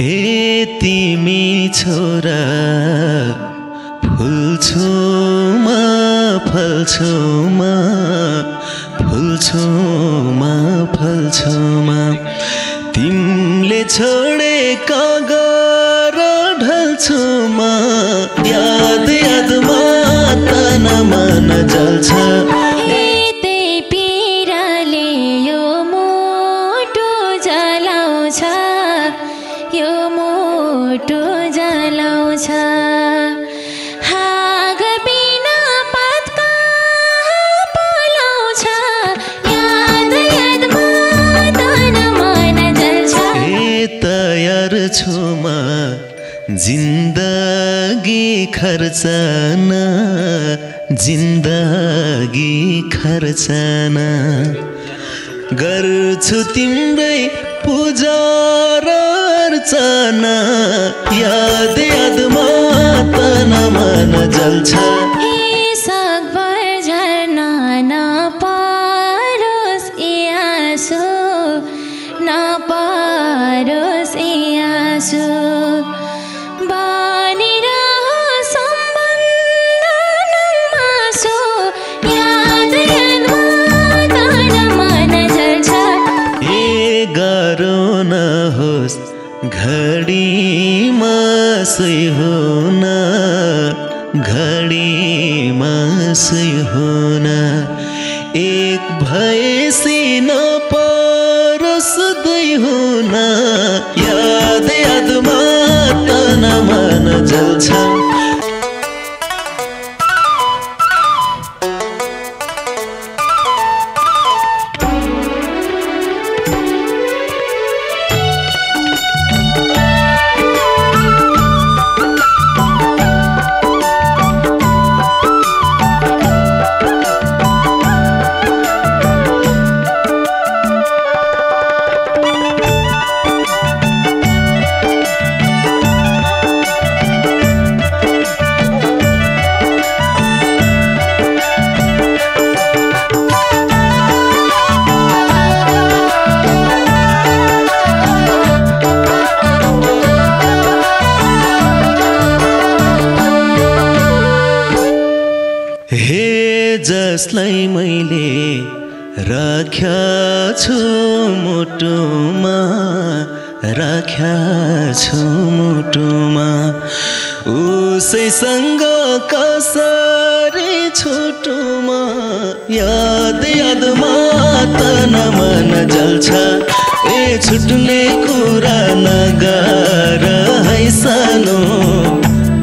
ए तिमी छोरा फुल्छौमा फल्छौमा फुल्छौमा फल्छौमा तिमीले छोडेका गर ढल्छौमा याद यादमा तन मन जल्छ छुमा जिन्दगी खर्चना जिन्दगी खर्चना गर्छु तिम्रै पूजा र अर्चना याद यादमा तन मन जल्छ घडीमा सही हुन घडीमा सही हुन एक भएसी नपरोस् दुई हुन याद यादमा तन मन जल्छ जसलाई मैले राख्या छु मुटुमा राख्या छु मुटुमा उसैसँग कसरी छुटुमा याद यादमा तन मन जल्छ ए छुट्ने कुरा नगर है सानो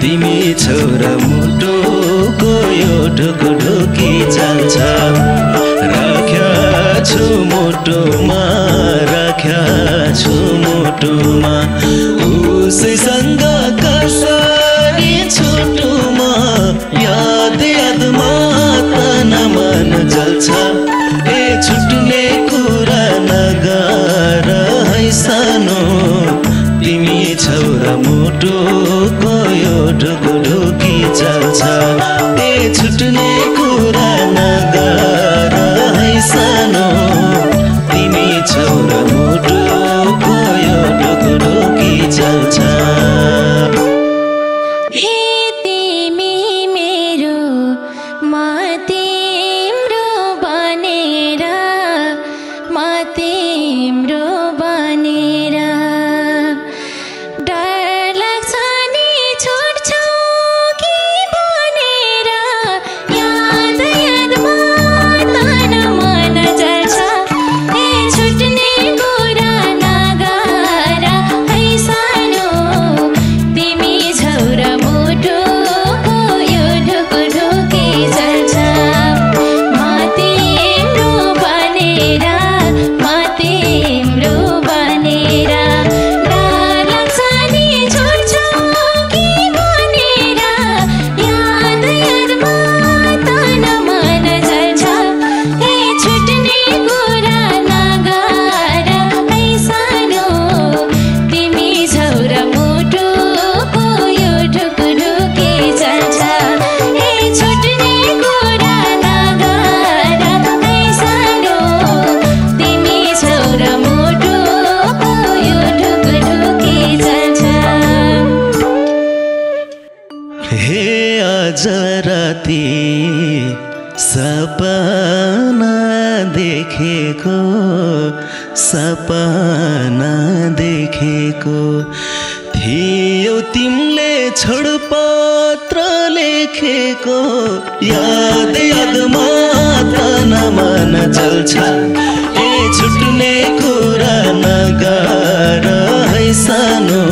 तिमी छोरा मुटुको यो ढुकढुकी चल्छ राख्या छु मुटुमा राख्या छु मुटुमा उसैसँग कसरी छुटुमा याद यादमा तन मन जल्छ ए छुट्ने कुरा नगर है सानो तिमी छोरा मुटुको यो ढुकढुकी चल्छ ए छुट्ने कुरा नगर है सानो तिमी छोरा मुटुको यो ढुकढुकी चल्छ Yeah. राती सपना देखेको सपना देखेको थियो तिमीले छोडपत्र लेखेको याद यादमा तन मन जल्छ ए छुट्ने कुरा नगर है सानो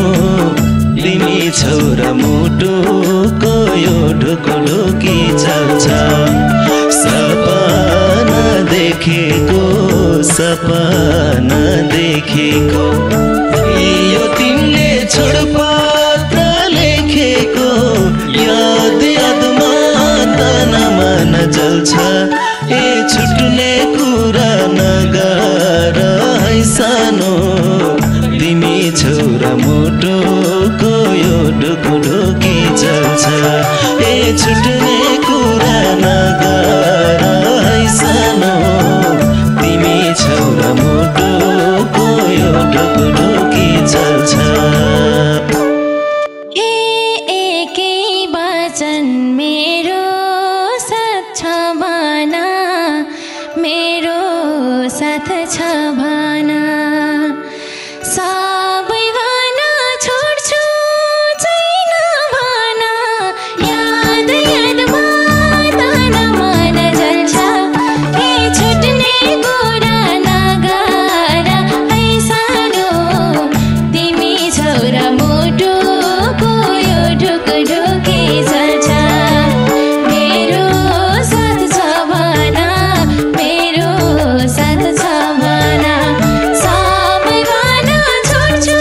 तिमी छौरा मुटुको यो ढुकुढुकी चल्छ सपना देखेको सपना देखेको यो तिमीले छोडपत्र लेखेको याद यादमा तन मन जल्छ ए छुट्ने कुरा नगर है सानो तिमी छौरा मुटुको यो ढुकुढुकी चल्छ ए छुट्ने कुरा नगर है सानो तिमी छौरा मुटुको यो ढुकुढुकी चल्छ एकै वचन मेरो साथ छ भन मेरो साथ छ भन सबै भन छोड्छु छैन भन याद यादमा तन मन जल्छ ए छुट्ने कुरा नगर है सानो तिमी छौरा मुटुको यो ढुकुढुकी चल्छ मेरो साथ छ भन मेरो साथ छ भन सबै भन छोड्छु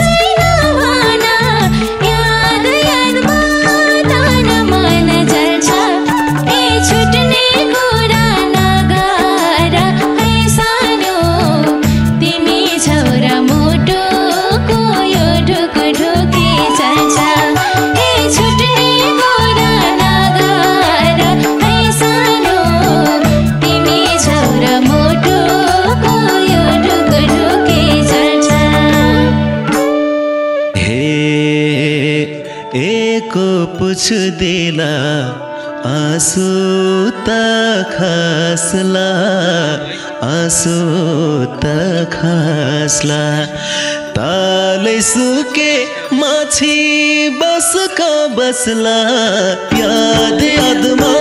छैन भन याद यादमा तन मन जल्छ ए छुट्ने कुरा नगर है सानो तिमी छौरा मुटुको यो ढुकुढुकी चल्छ ए छुट्ने कुरा नगर है सानो तिमी छौरा मुटुको यो ढुकुढुकी चल्छ हे एको पुछदिला आँसु त खस्ला आँसु त खस्ला तालै सुके माछी बसका बस्ला याद यादमा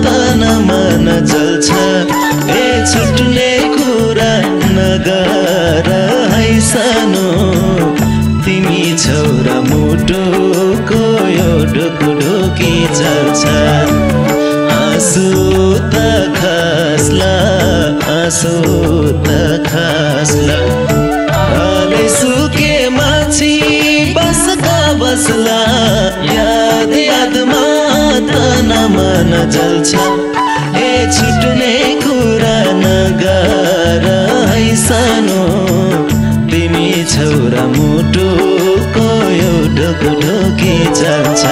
तन मन जल्छ ए छुट्ने कुरा नगर है सानो तिमी छौरा मुटुको यो ढुकुढुकी चल्छ आँसु त खस्ला आँसु त खस्ला तालै सुके माछी बसका बस्ला याद यादमा तन मन जल्छ ए छुट्ने कुरा नगर है सानो तिमी छौरा मुटुको यो ढुकुढुकी चल्छ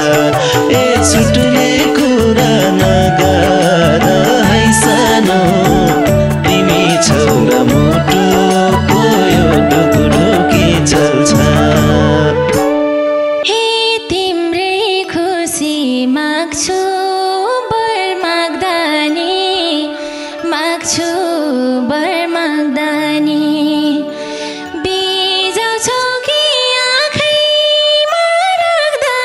ए छुट्ने कुरा नगर है सानो तिमी छौरा मुटुको यो ढुकुढुकी चल्छ हे तिम्रै खुसी माग्छु बर माग्दा माग्छु बर माग्दा बिजाउँछौ कि आँखैमा राख्दा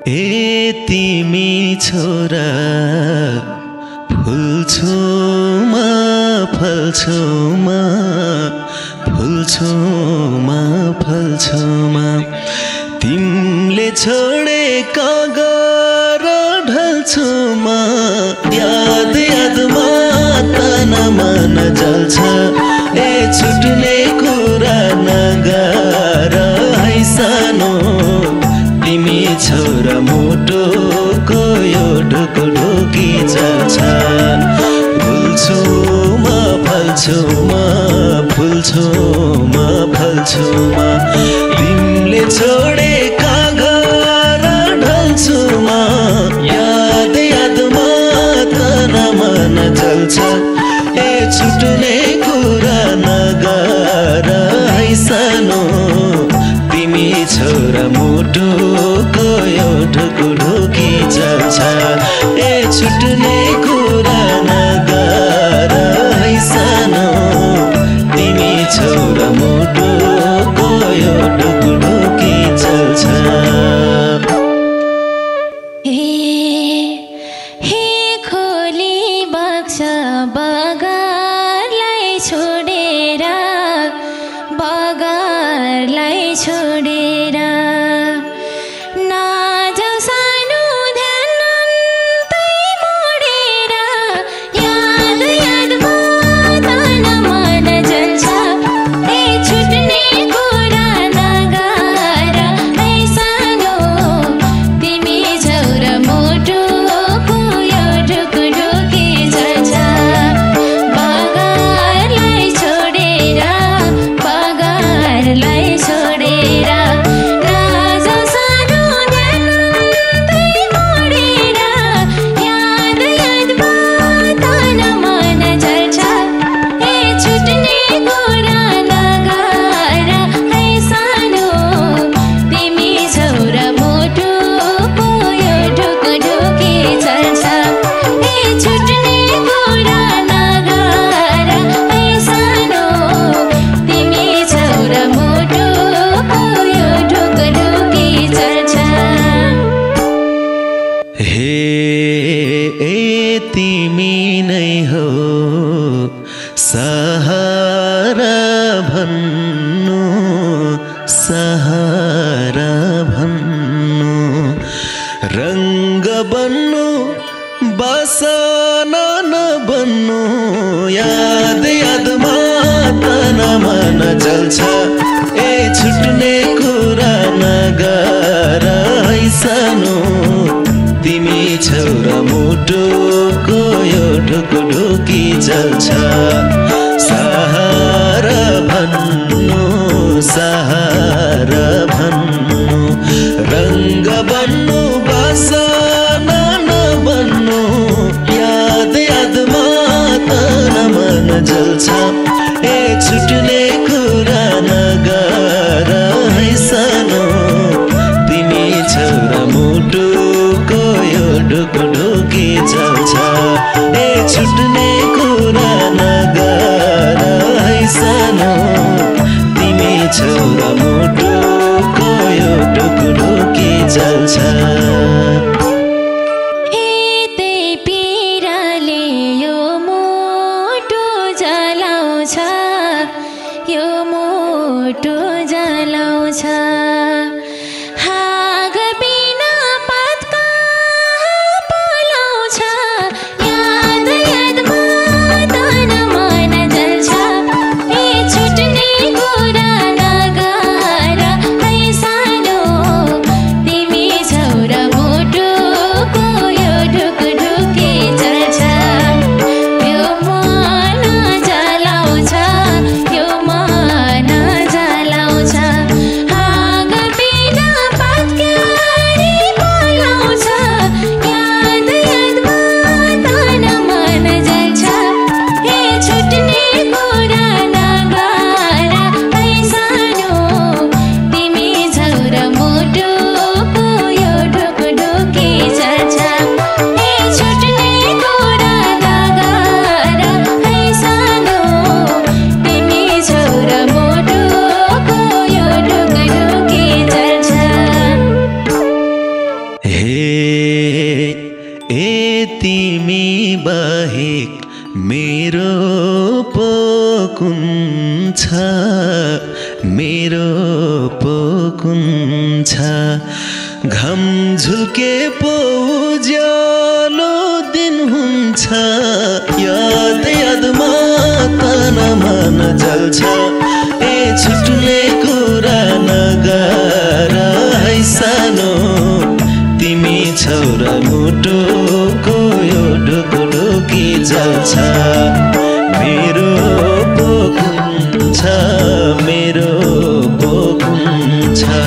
ए तिमी छोरा फुल्छौमा फल्छौमा फुल्छौमा फल्छौमा तिमीले छोडे कागर ढल्छौमा याद यादमा तन मन जल्छ ए छुट्ने कुरा नगर है सानो तिमी छोरा मुटुको यो ढुकढुकी चल्छ फुल्छौमा फल्छौमा फुल्छौमा फल्छौमा तिमीले छोडे कागर ढल्छौमा याद यादमा तन मन जल्छ ए छुट्ने कुरा नगर है सानो तिमी छोरा मुटुको यो ढुकढुकी चल्छ ए छुट्ने कुरा नगर है सानो तिमी छोरा मुटुको यो ढुकढुकी चल्छ हे खोली बग्छ बगरलाई छोडेर बगरलाई छोडेर नजाऊ सानो ध्यान अन्तै मोडेर याद यादमा तन मन जल्छ ए छुट्ने कुरा नगर है सानो तिमी छोरा मुटुको यो ढुकढुकी चल्छ बगरलाई छोडेर बगरलाई छोडेर नजाऊ सानो ध्यान अन्तै मोडेर याद यादमा तन मन जल्छ ए छुट्ने कुरा नगर है सानो तिमी छोरा मुटुको यो ढुकढुकी चल्छ ए छुट्ने कुरा नगर है सानो तिमी छोरा मुटुको यो ढुकढुकी चल्छ हे ए तिमी नै हो सहारा भन्नु सहारा भन्नु रङ्ग बन्नु बसना नबन्नु याद यादमा तन मन जल्छ ए छुट्ने कुरा नगर है सानो तिमी छोरा मुटुको यो ढुकढुकी चल्छ सहारा भन्नु सहारा भन्नु रङ्ग बन्नु बसना नबन्नु याद यादमा तन मन जल्छ ए छुट्ने कुरा नगर है सानो तिमी छोरा मुटुको यो ढुकढुकी चल्छ ए छुट्ने कुरा नगर तिमी बाहेक मेरो पो कुन छ मेरो पो कुन छ घम झुल्के पो उज्यालो दिन हुन्छ याद यादमा तन मन जल्छ ए छुट्ने कुरा नगर है सानो तिमी छौरा मुटुको यो ढुकुढुकी जल्छ मेरो पो कुन छ मेरो पो कुन छ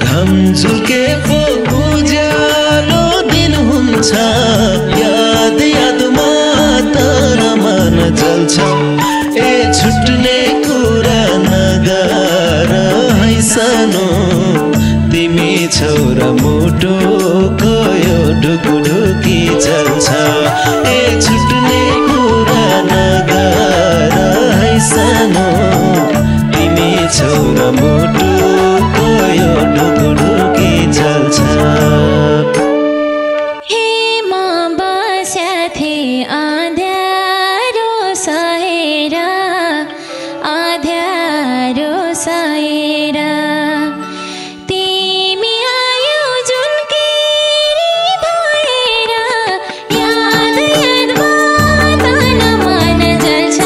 घम झुल्के पो उज्यालो दिन हुन्छ याद यादमा तर मन जल्छ ए छुट्ने कुरा नगर है सानो तिमी छौरा मुटुको यो ढुकुढुकी जल्छ ए छुट्ने कुरा नगर है सानो तिमी छौरा मुटुको यो ढुकुढुकी जल्छ हेमा बस्याथे आँध्यारो सहेर आँध्यारो सहेर तिमी आयो जुन केरी भएर याद यादमा तन मन जल्छ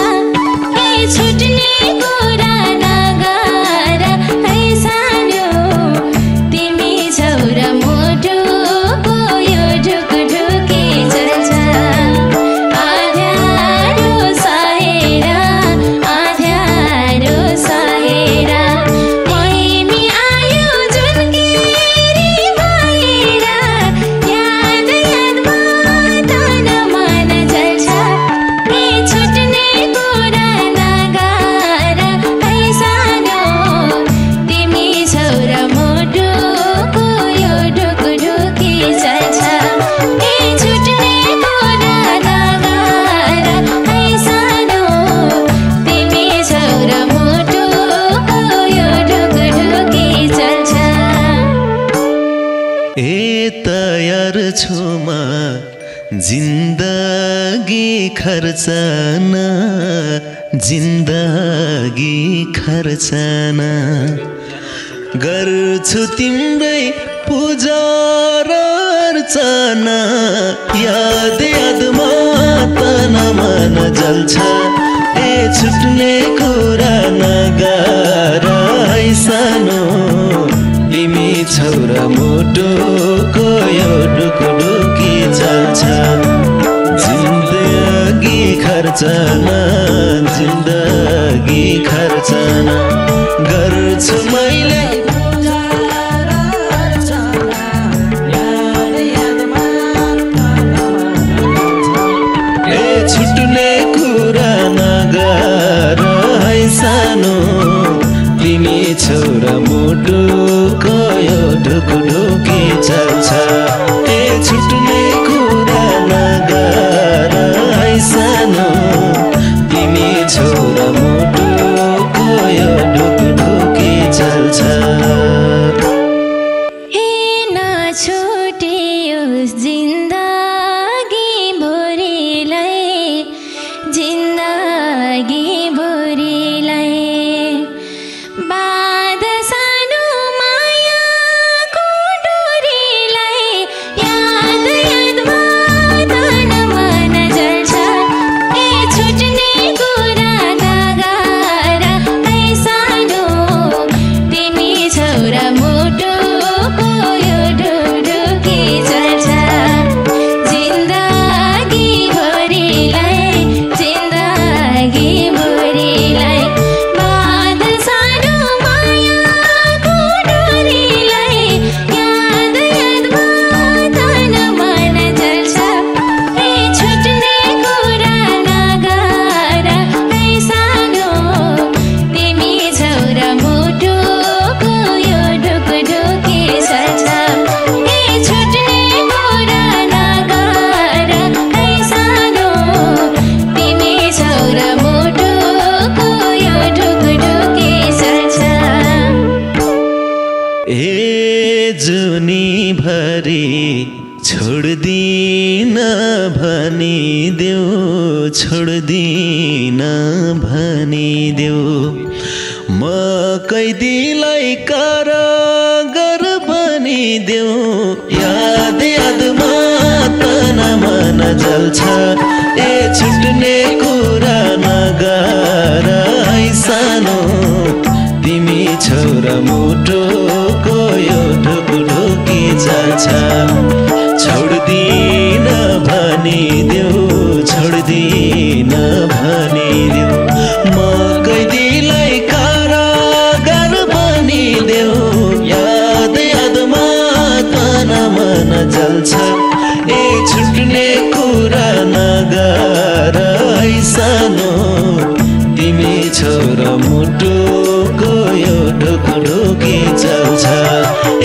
ए छुट्ने कुरा नगर है सानो तिमी छौरा मुटुको यो ढुकुढुकी जल्छ आँध्यारो सहेर आँध्यारो सहेर तिमी आयो जुन केरी भएर याद यादमा तन मन जल्छ ए छुट्ने कुरा नगर है सानो तिमी छौरा मुटुको यो ढुकुढुकी जल्छ ए छुट्ने कुरा नगर है सानो तिमी छौरा मुटुको यो ढुकुढुकी जल्छ ए तयार छु म जिन्दगी खर्चन जिन्दगी खर्चन गर्छु तिम्रै पूजा र अर्चना याद यादमा तन मन जल्छ ए छुट्ने कुरा नगर है सानो तिमी छौरा मुटुको यो ढुकुढुकी जल्छ जिन्दगी खर्चना जिन्दगी खर्चना गर्छु मैले ए छुट्ने कुरा नगर है सानो तिमी छौरा मुटुको यो ढुकुढुकी जल्छ ए छुट्ने कुरा नगर है सानो तिमी छौरा मुटुको यो ढुकुढुकी जल्छ हे नछुटियोस् जिन्दगी भरिलाई जिन्दगी भरिलाई बाँध सानो मायाको डोरीलाई याद यादमा तन मन जल्छ ए छुट्ने कुरा नगर है सानो तिमी छौरा मुटुको यो ढुकुढुकी जल्छ जिन्दगी भरिलाई जिन्दगी भरिलाई बाँध सानो मायाको डोरीलाई याद यादमा तन मन जल्छ ए छुट्ने कुरा नगर है सानो तिमी छौरा मुटुको यो ढुकुढुकी जल्छ ए छुट्ने कुरा नगर है सानो तिमी छौरा मुटुको यो ढुकुढुकी जल्छ ए जुनी भरि छोड्दिन भनिदेऊ छोड्दिन भनिदेऊ म कैदीलाई कारागार बनिदेऊ याद यादमा तन मन जल्छ ए छुट्ने कुरा नगर है सानो तिमी छोरा मुटुको यो ढुकढुकी चल्छ छोड्दिन भनिदेऊ छोड्दिन भनिदेऊ म कैदीलाई कारागार बनिदेऊ याद यादमा तन मन जल्छ ए छुट्ने कुरा नगर है सानो तिमी छोरा मुटुको यो ढुकढुकी चल्छ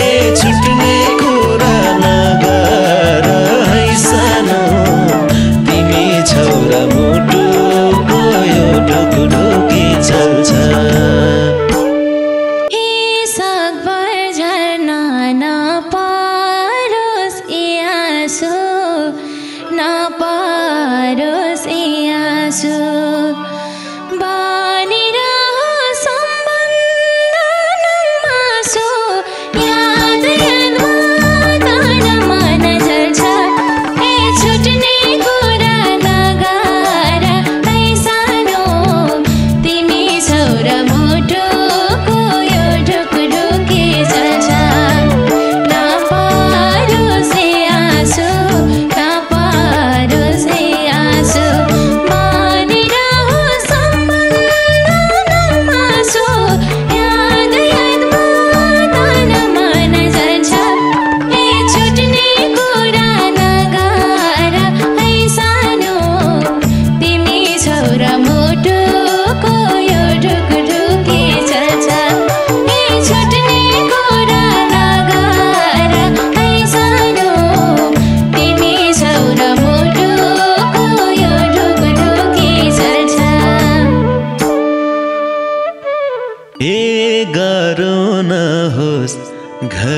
ए छुट्ने कुरा नगर है सानो तिमी छोरा मुटुको यो ढुकढुकी चल्छ सकभर झर्न नपरोस् ए आँसु नपरोस् ए आँसु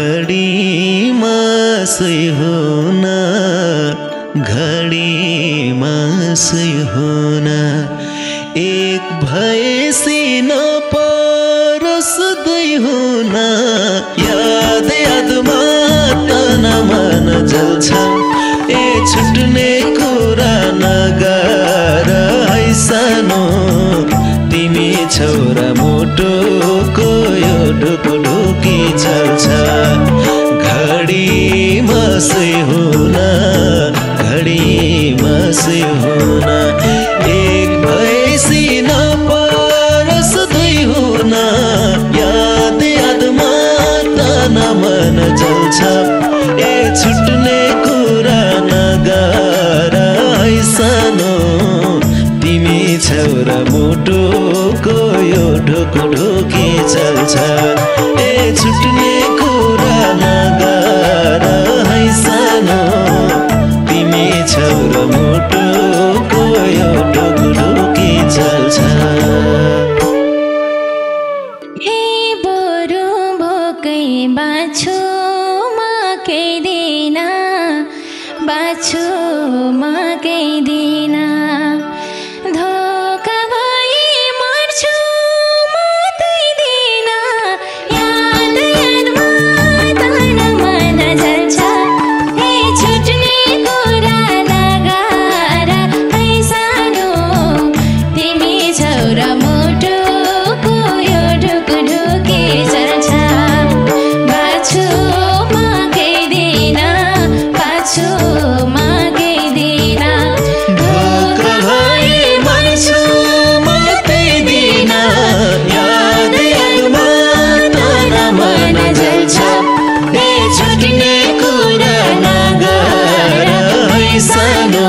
घडीमा सही हुन घडीमा सही हुन एक भएसी नपरोस् दुई हुन याद यादमा तन मन जल्छ ए छुट्ने कुरा नगर है सानो तिमी छोरा मुटुको यो ढुकढुकी चल्छ घडीमा सही हुन घडीमा सही हुन एक भएसी नपरोस् दुई हुन याद यादमा तन मन जल्छ ए छुट्ने कुरा नगर है सानो तिमी छोरा मुटुको यो ढुकढुकी चल्छ ए छुट्ने कुरा नगर है सानो तिमी छोरा मुटुको यो ढुकढुकी चल्छ हे बरु भोकै बाछु म कैदिन बाछु म कैदिन धोका भए मर्छु म तुइदिन याद यादमा तन मन जल्छ ए छुट्ने कुरा नगर है सानो तिमी छोरा मुटुको यो ढुकढुकी चल्छ बाछु म कैदिन बाछु म कैदिन धोका भए मर्छु म तुइदिन याद यादमा तन मन जल्छ ए छुट्ने कुरा नगर है सानो